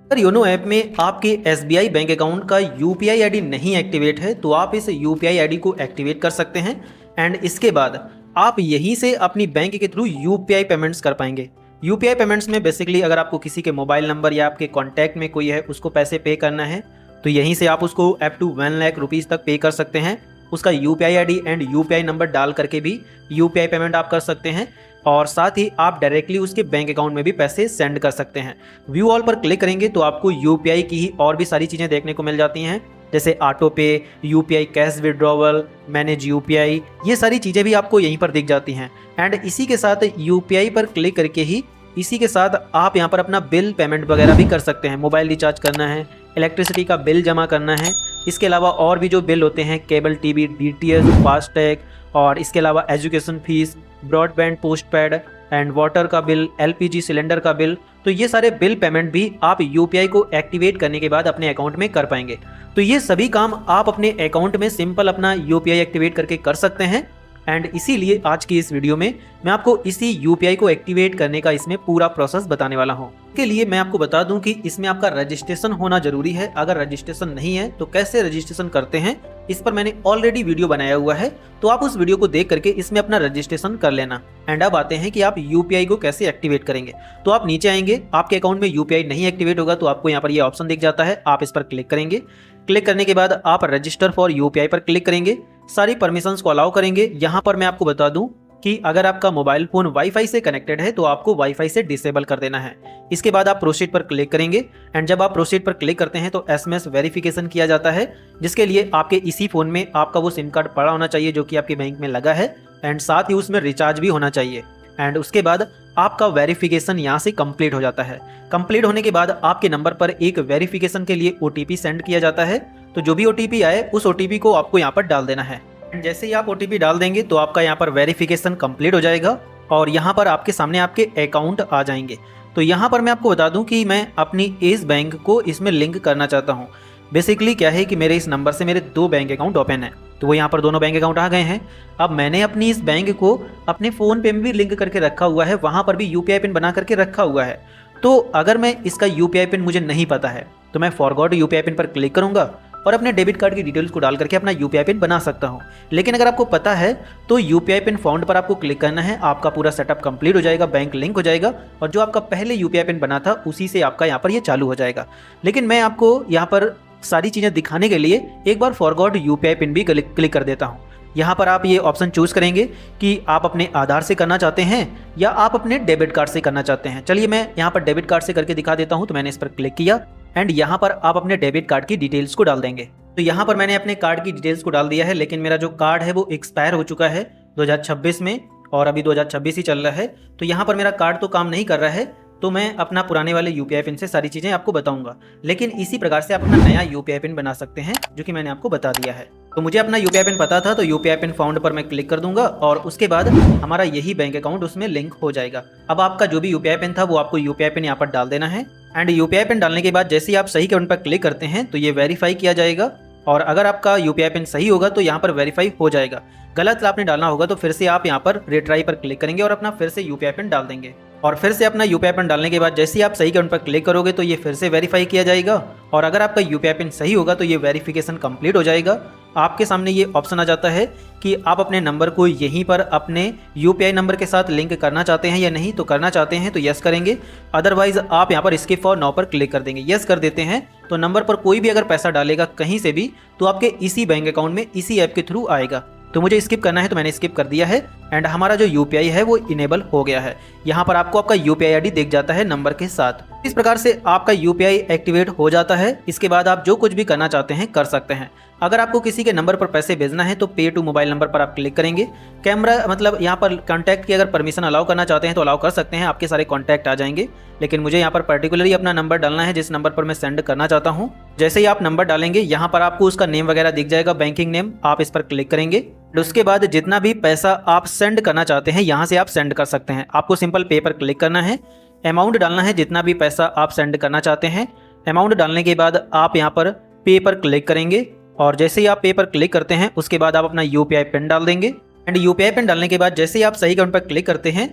अगर YONO app में आपके एसबीआई बैंक अकाउंट का यूपीआई आईडी नहीं एक्टिवेट है तो आप इस यूपीआई आईडी को एक्टिवेट कर सकते हैं एंड इसके बाद आप यहीं से अपनी बैंक के थ्रू यूपीआई पेमेंट्स कर पाएंगे। यूपीआई पेमेंट्स में बेसिकली अगर आपको किसी के मोबाइल नंबर या आपके कॉन्टैक्ट में कोई है उसको पैसे पे करना है तो यहीं से आप उसको अप टू 1 लाख रुपीज़ तक पे कर सकते हैं। उसका UPI ID and UPI number डाल करके भी यूपीआई पेमेंट आप कर सकते हैं और साथ ही आप डायरेक्टली उसके बैंक अकाउंट में भी पैसे सेंड कर सकते हैं। व्यू ऑल पर क्लिक करेंगे तो आपको यूपीआई की ही और भी सारी चीज़ें देखने को मिल जाती हैं, जैसे ऑटो पे, UPI cash withdrawal, manage UPI, ये सारी चीज़ें भी आपको यहीं पर दिख जाती हैं। एंड इसी के साथ यूपीआई पर क्लिक करके ही इसी के साथ आप यहाँ पर अपना बिल पेमेंट वगैरह भी कर सकते हैं। मोबाइल रिचार्ज करना है, इलेक्ट्रिसिटी का बिल जमा करना है, इसके अलावा और भी जो बिल होते हैं केबल टीवी, डीटीएच, फास्टैग और इसके अलावा education fees, broadband, postpaid and water का बिल, एलपीजी सिलेंडर का बिल, तो ये सारे बिल पेमेंट भी आप यूपीआई को एक्टिवेट करने के बाद अपने अकाउंट में कर पाएंगे। तो ये सभी काम आप अपने अकाउंट में सिंपल अपना यूपीआई एक्टिवेट करके कर सकते हैं एंड इसीलिए आज की इस वीडियो में मैं आपको इसी यूपीआई को एक्टिवेट करने का इसमें पूरा प्रोसेस बताने वाला हूं। के लिए मैं आपको बता दूं कि इसमें आपका रजिस्ट्रेशन होना जरूरी है। अगर रजिस्ट्रेशन नहीं है तो कैसे रजिस्ट्रेशन करते हैं इस पर मैंने ऑलरेडी वीडियो बनाया हुआ है, तो आप उस वीडियो को देख करके इसमें अपना रजिस्ट्रेशन कर लेना। एंड अब आते हैं कि आप यूपीआई को कैसे एक्टिवेट करेंगे। तो आप नीचे आएंगे, आपके अकाउंट में यूपीआई नहीं एक्टिवेट होगा तो आपको यहाँ पर ये ऑप्शन दिख जाता है, आप इस पर क्लिक करेंगे। क्लिक करने के बाद आप रजिस्टर फॉर यूपीआई पर क्लिक करेंगे, सारी परमिशंस को अलाउ करेंगे। यहाँ पर मैं आपको बता दूं कि अगर आपका मोबाइल फोन वाईफाई से कनेक्टेड है तो आपको वाईफाई से डिसेबल कर देना है। इसके बाद आप प्रोसीड पर क्लिक करेंगे एंड जब आप प्रोसीड पर क्लिक करते हैं तो एसएमएस वेरिफिकेशन किया जाता है, जिसके लिए आपके इसी फोन में आपका वो सिम कार्ड पड़ा होना चाहिए जो कि आपके बैंक में लगा है एंड साथ ही उसमें रिचार्ज भी होना चाहिए। एंड उसके बाद आपका वेरिफिकेशन यहाँ से कंप्लीट हो जाता है। कंप्लीट होने के बाद आपके नंबर पर एक वेरिफिकेशन के लिए ओटीपी सेंड किया जाता है, तो जो भी ओटीपी आए उस ओटीपी को आपको यहाँ पर डाल देना है। जैसे ही आप ओटीपी डाल देंगे तो आपका यहाँ पर वेरिफिकेशन कंप्लीट हो जाएगा और यहाँ पर आपके सामने आपके अकाउंट आ जाएंगे। तो यहाँ पर मैं आपको बता दूं कि मैं अपनी इस बैंक को इसमें लिंक करना चाहता हूँ। बेसिकली क्या है कि मेरे इस नंबर से मेरे 2 बैंक अकाउंट ओपन है, तो वो यहाँ पर दोनों बैंक अकाउंट आ गए हैं। अब मैंने अपनी इस बैंक को अपने फ़ोन पे में भी लिंक करके रखा हुआ है, वहाँ पर भी यूपीआई पिन बना करके रखा हुआ है। तो अगर मैं इसका यूपीआई पिन मुझे नहीं पता है तो मैं फॉरगॉट यूपीआई पिन पर क्लिक करूँगा और अपने डेबिट कार्ड की डिटेल्स को डाल करके अपना यूपीआई पिन बना सकता हूं। लेकिन अगर आपको पता है तो यूपीआई पिन फाउंड पर आपको क्लिक करना है, आपका पूरा सेटअप कंप्लीट हो जाएगा, बैंक लिंक हो जाएगा और जो आपका पहले यूपीआई पिन बना था उसी से आपका यहाँ पर ये चालू हो जाएगा। लेकिन मैं आपको यहाँ पर सारी चीज़ें दिखाने के लिए एक बार फॉरगॉट यूपीआई पिन भी क्लिक कर देता हूँ। यहाँ पर आप ये ऑप्शन चूज करेंगे कि आप अपने आधार से करना चाहते हैं या आप अपने डेबिट कार्ड से करना चाहते हैं। चलिए मैं यहाँ पर डेबिट कार्ड से करके दिखा देता हूँ। तो मैंने इस पर क्लिक किया एंड यहाँ पर आप अपने डेबिट कार्ड की डिटेल्स को डाल देंगे। तो यहाँ पर मैंने अपने कार्ड की डिटेल्स को डाल दिया है, लेकिन मेरा जो कार्ड है वो एक्सपायर हो चुका है 2026 में और अभी 2026 ही चल रहा है, तो यहाँ पर मेरा कार्ड तो काम नहीं कर रहा है। तो मैं अपना पुराने वाले यूपीआई पिन से सारी चीज़ें आपको बताऊंगा, लेकिन इसी प्रकार से आप अपना नया यूपीआई पिन बना सकते हैं जो कि मैंने आपको बता दिया है। तो मुझे अपना यूपीआई पिन पता था तो यूपीआई पिन फाउंड पर मैं क्लिक कर दूंगा और उसके बाद हमारा यही बैंक अकाउंट उसमें लिंक हो जाएगा। अब आपका जो भी यूपीआई पिन था वो आपको यूपीआई पिन यहाँ पर डाल देना है एंड यूपीआई पिन डालने के बाद जैसे ही आप सही अकाउंट पर क्लिक करते हैं तो ये वेरीफाई किया जाएगा और अगर आपका यूपीआई पिन सही होगा तो यहाँ पर वेरीफाई हो जाएगा। गलत आपने डालना होगा तो फिर से आप यहाँ पर रिट्राई पर क्लिक करेंगे और अपना फिर से यूपीआई पिन डाल देंगे और फिर से अपना यूपीआई पिन डालने के बाद जैसे ही आप सही अकाउंट पर क्लिक करोगे तो ये फिर से वेरीफाई किया जाएगा और अगर आपका यूपीआई पिन सही होगा तो ये वेरिफिकेशन कंप्लीट हो जाएगा। आपके सामने ये ऑप्शन आ जाता है कि आप अपने नंबर को यहीं पर अपने यूपीआई नंबर के साथ लिंक करना चाहते हैं या नहीं। तो करना चाहते हैं तो यस करेंगे, अदरवाइज आप यहाँ पर स्किप फॉर नाउ पर क्लिक कर देंगे। यस कर देते हैं तो नंबर पर कोई भी अगर पैसा डालेगा कहीं से भी तो आपके इसी बैंक अकाउंट में इसी ऐप के थ्रू आएगा। तो मुझे स्किप करना है तो मैंने स्किप कर दिया है एंड हमारा जो यूपीआई है वो इनेबल हो गया है। यहाँ पर आपको आपका यूपीआई आईडी दिख जाता है नंबर के साथ। इस प्रकार से आपका यूपीआई एक्टिवेट हो जाता है। इसके बाद आप जो कुछ भी करना चाहते हैं कर सकते हैं। अगर आपको किसी के नंबर पर पैसे भेजना है तो पे टू मोबाइल नंबर पर आप क्लिक करेंगे। कैमरा मतलब यहाँ पर कॉन्टैक्ट की अगर परमिशन अलाउ करना चाहते हैं तो अलाउ कर सकते हैं, आपके सारे कॉन्टैक्ट आ जाएंगे। लेकिन मुझे यहाँ पर पर्टिकुलरली अपना नंबर डालना है जिस नंबर पर मैं सेंड करना चाहता हूँ। जैसे ही आप नंबर डालेंगे यहाँ पर आपको उसका नेम वगैरह दिख जाएगा, बैंकिंग नेम, आप इस पर क्लिक करेंगे। उसके बाद जितना भी पैसा आप सेंड करना चाहते हैं यहाँ से आप सेंड कर सकते हैं। आपको सिंपल पे पर क्लिक करना है, अमाउंट डालना है जितना भी पैसा आप सेंड करना चाहते हैं। अमाउंट डालने के बाद आप यहाँ पर पे पर क्लिक करेंगे और जैसे ही आप पे पर क्लिक करते हैं उसके बाद आप अपना यूपीआई पिन डाल देंगे एंड यूपीआई पिन डालने के बाद जैसे ही आप सही अकाउंट पर क्लिक करते हैं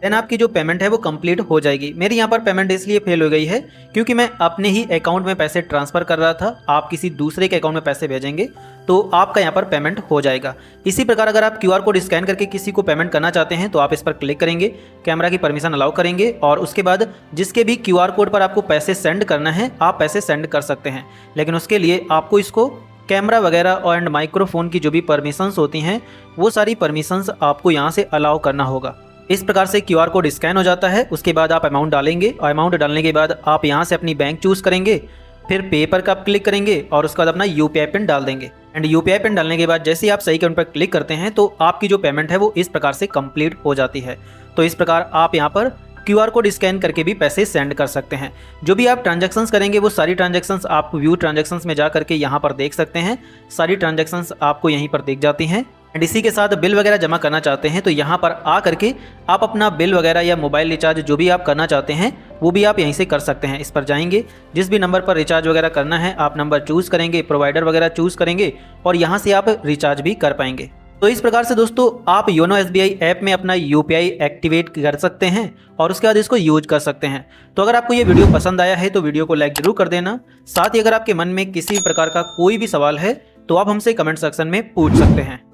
देन आपकी जो पेमेंट है वो कंप्लीट हो जाएगी। मेरी यहाँ पर पेमेंट इसलिए फेल हो गई है क्योंकि मैं अपने ही अकाउंट में पैसे ट्रांसफ़र कर रहा था। आप किसी दूसरे के अकाउंट में पैसे भेजेंगे तो आपका यहाँ पर पेमेंट हो जाएगा। इसी प्रकार अगर आप QR कोड स्कैन करके किसी को पेमेंट करना चाहते हैं तो आप इस पर क्लिक करेंगे, कैमरा की परमिशन अलाउ करेंगे और उसके बाद जिसके भी QR कोड पर आपको पैसे सेंड करना है आप पैसे सेंड कर सकते हैं। लेकिन उसके लिए आपको इसको कैमरा वगैरह एंड माइक्रोफोन की जो भी परमिशंस होती हैं वो सारी परमिशंस आपको यहाँ से अलाउ करना होगा। इस प्रकार से QR कोड स्कैन हो जाता है। उसके बाद आप अमाउंट डालेंगे और अमाउंट डालने के बाद आप यहाँ से अपनी बैंक चूज़ करेंगे, फिर पे पर का क्लिक करेंगे और उसके बाद अपना UPI पिन डाल देंगे। एंड UPI पिन डालने के बाद जैसे ही आप सही अकाउंट पर क्लिक करते हैं तो आपकी जो पेमेंट है वो इस प्रकार से कंप्लीट हो जाती है। तो इस प्रकार आप यहाँ पर QR कोड स्कैन करके भी पैसे सेंड कर सकते हैं। जो भी आप ट्रांजैक्शंस करेंगे वो सारी ट्रांजैक्शंस आप व्यू ट्रांजैक्शंस में जा करके यहाँ पर देख सकते हैं। सारी ट्रांजैक्शंस आपको यहीं पर दिख जाती हैं। एंड इसी के साथ बिल वगैरह जमा करना चाहते हैं तो यहाँ पर आ करके आप अपना बिल वगैरह या मोबाइल रिचार्ज जो भी आप करना चाहते हैं वो भी आप यहीं से कर सकते हैं। इस पर जाएंगे, जिस भी नंबर पर रिचार्ज वगैरह करना है आप नंबर चूज़ करेंगे, प्रोवाइडर वगैरह चूज़ करेंगे और यहाँ से आप रिचार्ज भी कर पाएंगे। तो इस प्रकार से दोस्तों आप योनो SBI ऐप में अपना UPI एक्टिवेट कर सकते हैं और उसके बाद इसको यूज कर सकते हैं। तो अगर आपको ये वीडियो पसंद आया है तो वीडियो को लाइक जरूर कर देना। साथ ही अगर आपके मन में किसी भी प्रकार का कोई भी सवाल है तो आप हमसे कमेंट सेक्शन में पूछ सकते हैं।